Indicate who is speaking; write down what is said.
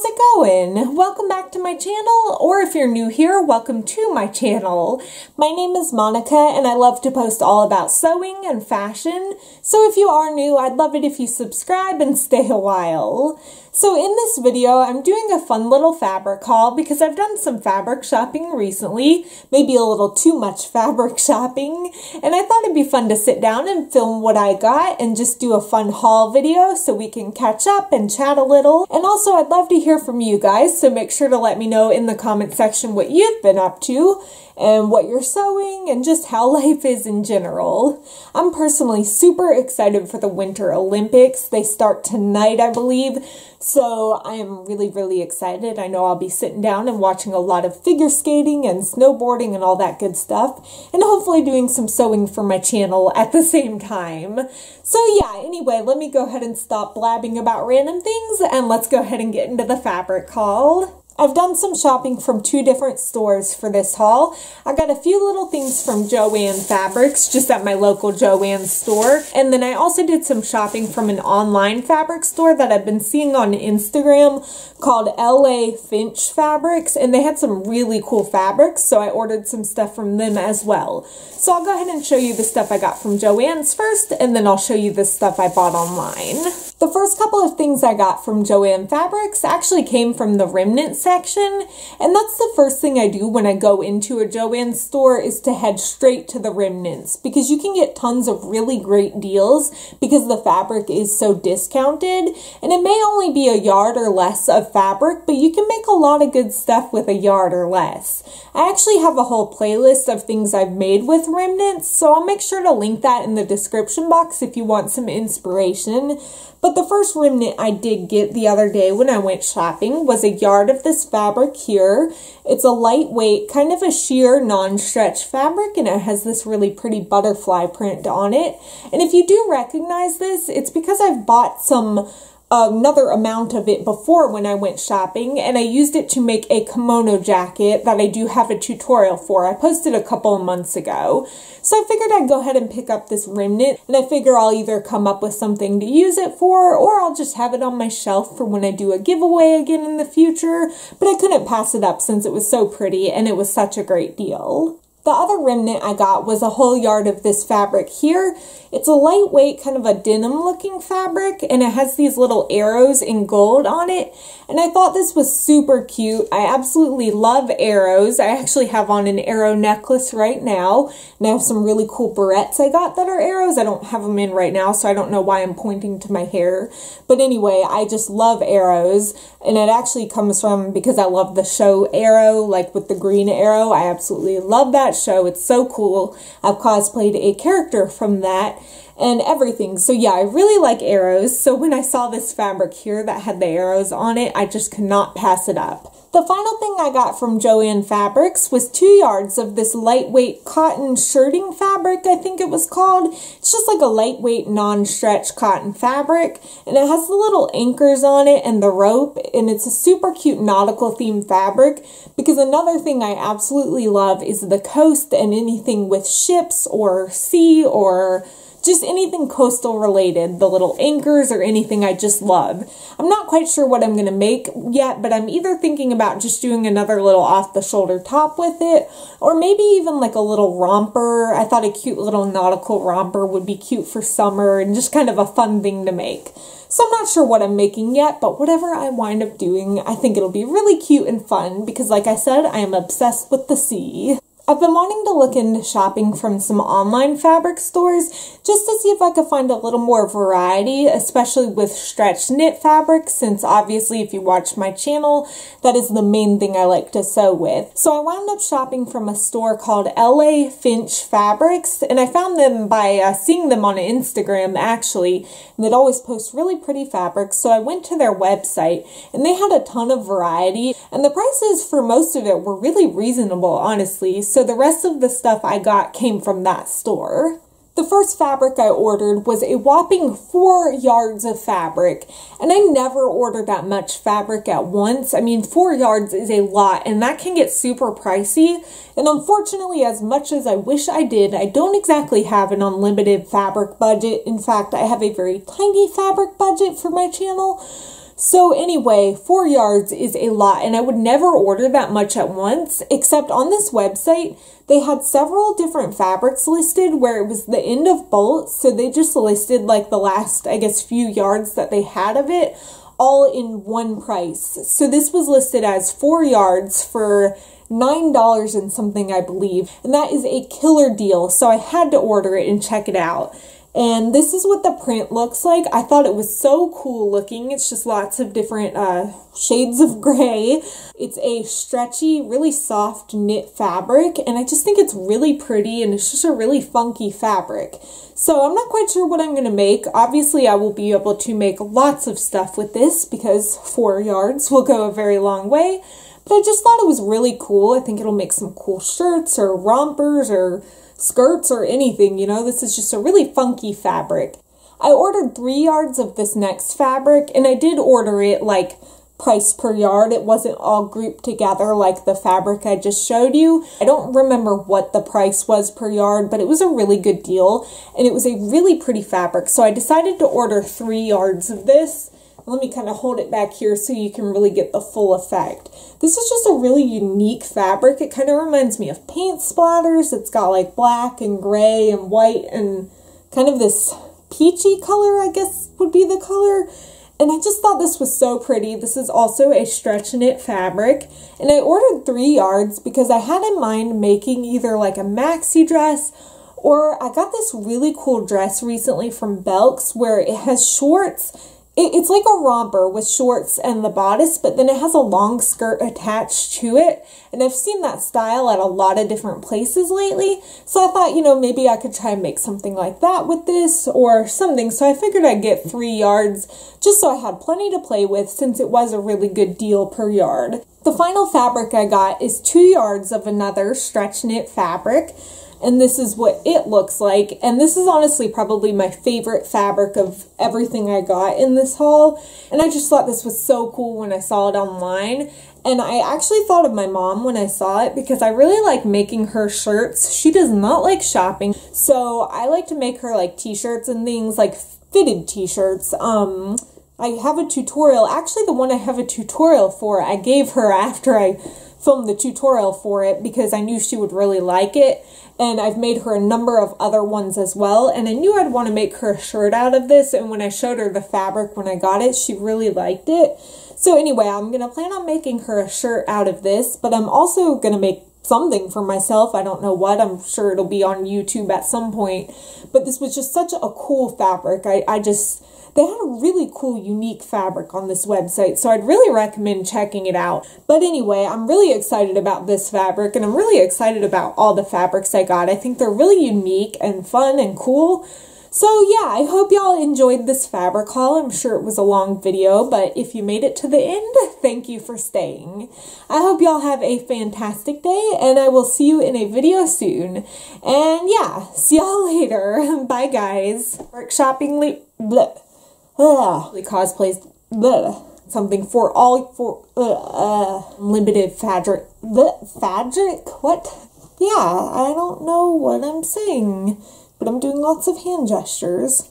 Speaker 1: how's it going? Welcome back to my channel, or if you're new here, welcome to my channel. My name is Monika and I love to post all about sewing and fashion, so if you are new, I'd love it if you subscribe and stay a while. So in this video, I'm doing a fun little fabric haul because I've done some fabric shopping recently, maybe a little too much fabric shopping, and I thought it'd be fun to sit down and film what I got and just do a fun haul video so we can catch up and chat a little. And also I'd love to hear from you guys, so make sure to let me know in the comment section what you've been up to and what you're sewing and just how life is in general. I'm personally super excited for the Winter Olympics. They start tonight, I believe, so I am really excited. I know I'll be sitting down and watching a lot of figure skating and snowboarding and all that good stuff, and hopefully doing some sewing for my channel at the same time. So yeah, anyway, let me go ahead and stop blabbing about random things and let's go ahead and get into the fabric haul. I've done some shopping from two different stores for this haul. I got a few little things from Joann Fabrics, just at my local Joann store. And then I also did some shopping from an online fabric store that I've been seeing on Instagram called LA Finch Fabrics. And they had some really cool fabrics, so I ordered some stuff from them as well. So I'll go ahead and show you the stuff I got from Joann's first, and then I'll show you the stuff I bought online. The first couple of things I got from Joann Fabrics actually came from the remnant section, and that's the first thing I do when I go into a Joann store is to head straight to the remnants, because you can get tons of really great deals because the fabric is so discounted, and it may only be a yard or less of fabric, but you can make a lot of good stuff with a yard or less. I actually have a whole playlist of things I've made with remnants, so I'll make sure to link that in the description box if you want some inspiration. But the first remnant I did get the other day when I went shopping was a yard of this fabric here. It's a lightweight, kind of a sheer, non-stretch fabric, and it has this really pretty butterfly print on it. And if you do recognize this, it's because I've bought another amount of it before when I went shopping, and I used it to make a kimono jacket that I do have a tutorial for. I posted a couple of months ago. So I figured I'd go ahead and pick up this remnant, and I figure I'll either come up with something to use it for, or I'll just have it on my shelf for when I do a giveaway again in the future, but I couldn't pass it up since it was so pretty and it was such a great deal. The other remnant I got was a whole yard of this fabric here. It's a lightweight, kind of a denim looking fabric, and it has these little arrows in gold on it, and I thought this was super cute. I absolutely love arrows. I actually have on an arrow necklace right now, and I have some really cool barrettes I got that are arrows. I don't have them in right now, so I don't know why I'm pointing to my hair, but anyway, I just love arrows, and it actually comes from because I love the show Arrow, like with the green arrow. I absolutely love that show. It's so cool. I've cosplayed a character from that and everything. So yeah, I really like arrows. So when I saw this fabric here that had the arrows on it, I just could not pass it up. The final thing I got from Joann Fabrics was 2 yards of this lightweight cotton shirting fabric, I think it was called. It's just like a lightweight non-stretch cotton fabric, and it has the little anchors on it and the rope, and it's a super cute nautical themed fabric, because another thing I absolutely love is the coast and anything with ships or sea or just anything coastal related, the little anchors or anything I just love. I'm not quite sure what I'm going to make yet, but I'm either thinking about just doing another little off-the-shoulder top with it, or maybe even like a little romper. I thought a cute little nautical romper would be cute for summer and just kind of a fun thing to make. So I'm not sure what I'm making yet, but whatever I wind up doing, I think it'll be really cute and fun because, like I said, I am obsessed with the sea. I've been wanting to look into shopping from some online fabric stores just to see if I could find a little more variety, especially with stretch knit fabrics, since obviously if you watch my channel, that is the main thing I like to sew with. So I wound up shopping from a store called LA Finch Fabrics, and I found them by seeing them on Instagram actually, and they'd always post really pretty fabrics, so I went to their website and they had a ton of variety, and the prices for most of it were really reasonable, honestly. So the rest of the stuff I got came from that store. The first fabric I ordered was a whopping 4 yards of fabric, and I never ordered that much fabric at once. I mean, 4 yards is a lot, and that can get super pricey, and unfortunately, as much as I wish I did, I don't exactly have an unlimited fabric budget. In fact, I have a very tiny fabric budget for my channel. So anyway, 4 yards is a lot, and I would never order that much at once, except on this website, they had several different fabrics listed where it was the end of bolts, so they just listed like the last, I guess, few yards that they had of it, all in one price. So this was listed as 4 yards for $9 and something, I believe, and that is a killer deal, so I had to order it and check it out. And this is what the print looks like. I thought it was so cool looking. It's just lots of different shades of gray. It's a stretchy, really soft knit fabric, and I just think it's really pretty, and it's just a really funky fabric. So I'm not quite sure what I'm going to make. Obviously, I will be able to make lots of stuff with this because 4 yards will go a very long way. But I just thought it was really cool. I think it'll make some cool shirts or rompers or skirts or anything, you know. This is just a really funky fabric. I ordered 3 yards of this next fabric, and I did order it like price per yard. It wasn't all grouped together like the fabric I just showed you. I don't remember what the price was per yard, but it was a really good deal, and it was a really pretty fabric. So I decided to order 3 yards of this. Let me kind of hold it back here so you can really get the full effect. This is just a really unique fabric. It kind of reminds me of paint splatters. It's got like black and gray and white and kind of this peachy color, I guess would be the color. And I just thought this was so pretty. This is also a stretch knit fabric. And I ordered 3 yards because I had in mind making either like a maxi dress, or I got this really cool dress recently from Belk's where it has shorts. It's like a romper with shorts and the bodice, but then it has a long skirt attached to it. And I've seen that style at a lot of different places lately. So I thought, you know, maybe I could try and make something like that with this or something. So I figured I'd get 3 yards just so I had plenty to play with since it was a really good deal per yard. The final fabric I got is 2 yards of another stretch knit fabric. And this is what it looks like. And this is honestly probably my favorite fabric of everything I got in this haul. And I just thought this was so cool when I saw it online. And I actually thought of my mom when I saw it because I really like making her shirts. She does not like shopping. So I like to make her like t-shirts and things, like fitted t-shirts. I have a tutorial. Actually, the one I have a tutorial for, I gave her after I filmed the tutorial for it because I knew she would really like it. And I've made her a number of other ones as well. And I knew I'd want to make her a shirt out of this. And when I showed her the fabric when I got it, she really liked it. So anyway, I'm going to plan on making her a shirt out of this. But I'm also going to make something for myself. I don't know what. I'm sure it'll be on YouTube at some point. But this was just such a cool fabric. They had a really cool, unique fabric on this website, so I'd really recommend checking it out. But anyway, I'm really excited about this fabric, and I'm really excited about all the fabrics I got. I think they're really unique and fun and cool. So yeah, I hope y'all enjoyed this fabric haul. I'm sure it was a long video, but if you made it to the end, thank you for staying. I hope y'all have a fantastic day, and I will see you in a video soon. And yeah, see y'all later. Bye, guys. Workshopping cosplays, something for limited fabric, what? Yeah, I don't know what I'm saying, but I'm doing lots of hand gestures.